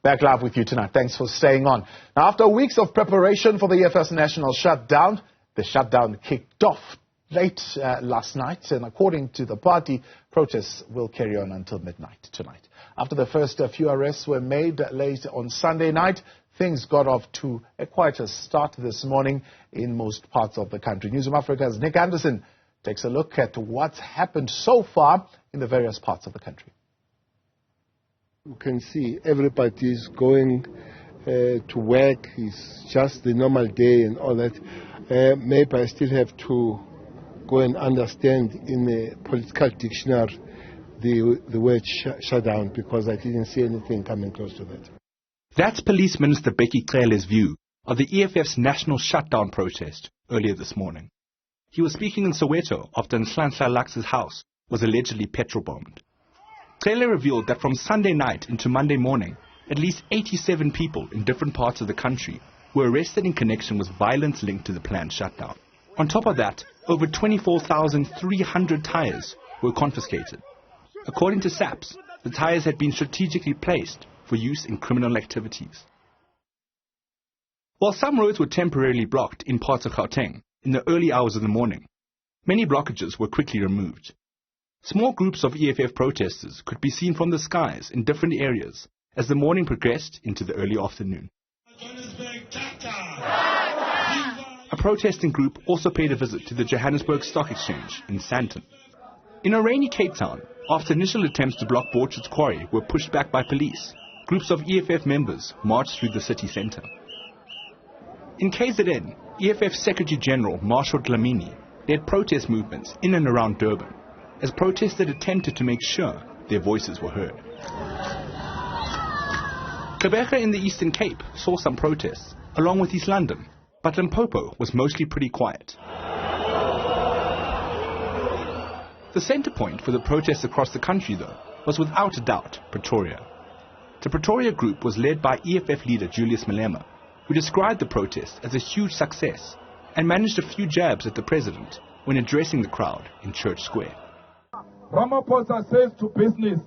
Back live with you tonight. Thanks for staying on. Now, after weeks of preparation for the EFF's national shutdown, the shutdown kicked off late last night, and according to the party, protests will carry on until midnight tonight. After the first few arrests were made late on Sunday night, things got off to a quieter start this morning in most parts of the country. Newzroom Afrika's Andersen takes a look at what's happened so far in the various parts of the country. You can see everybody is going to work. It's just the normal day and all that. Maybe I still have to go and understand in the political dictionary the word shutdown, because I didn't see anything coming close to that. That's Police Minister Becky Cele's view of the EFF's national shutdown protest earlier this morning. He was speaking in Soweto after Nhlanhla Lax's house was allegedly petrol-bombed. Cele revealed that from Sunday night into Monday morning, at least 87 people in different parts of the country were arrested in connection with violence linked to the planned shutdown. On top of that, over 24,300 tyres were confiscated. According to SAPS, the tyres had been strategically placed for use in criminal activities. While some roads were temporarily blocked in parts of Gauteng in the early hours of the morning, many blockages were quickly removed. Small groups of EFF protesters could be seen from the skies in different areas as the morning progressed into the early afternoon. A protesting group also paid a visit to the Johannesburg Stock Exchange in Sandton. In a rainy Cape Town, after initial attempts to block Borchard's quarry were pushed back by police, groups of EFF members marched through the city centre. In KZN, EFF Secretary General Marshall Dlamini led protest movements in and around Durban, as protesters attempted to make sure their voices were heard. Gqeberha in the Eastern Cape saw some protests, along with East London, but Limpopo was mostly pretty quiet. The centre point for the protests across the country, though, was without a doubt Pretoria. The Pretoria group was led by EFF leader Julius Malema, who described the protest as a huge success and managed a few jabs at the president when addressing the crowd in Church Square. Ramaphosa says to business,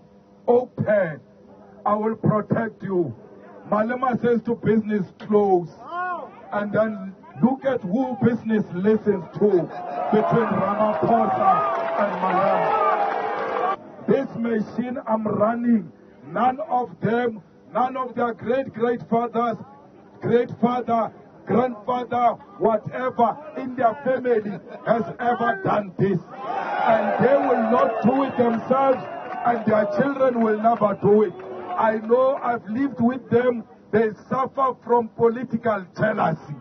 open, I will protect you. Malema says to business, close. And then look at who business listens to between Ramaphosa and Malema. This machine I'm running, none of them, none of their great-grandfathers, grandfather, whatever in their family has ever done this. And they will not do it themselves, and their children will never do it. I know, I've lived with them. They suffer from political jealousy.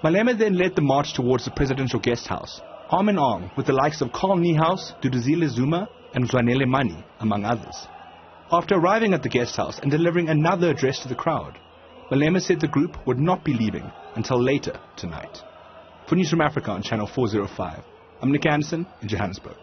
Malema then led the march towards the presidential guest house, arm in arm with the likes of Carl Niehaus, Duduzile Zuma and Zwanele Mani, among others. After arriving at the guest house and delivering another address to the crowd, Malema said the group would not be leaving until later tonight. For Newzroom Afrika on Channel 405, I'm Andersen in Johannesburg.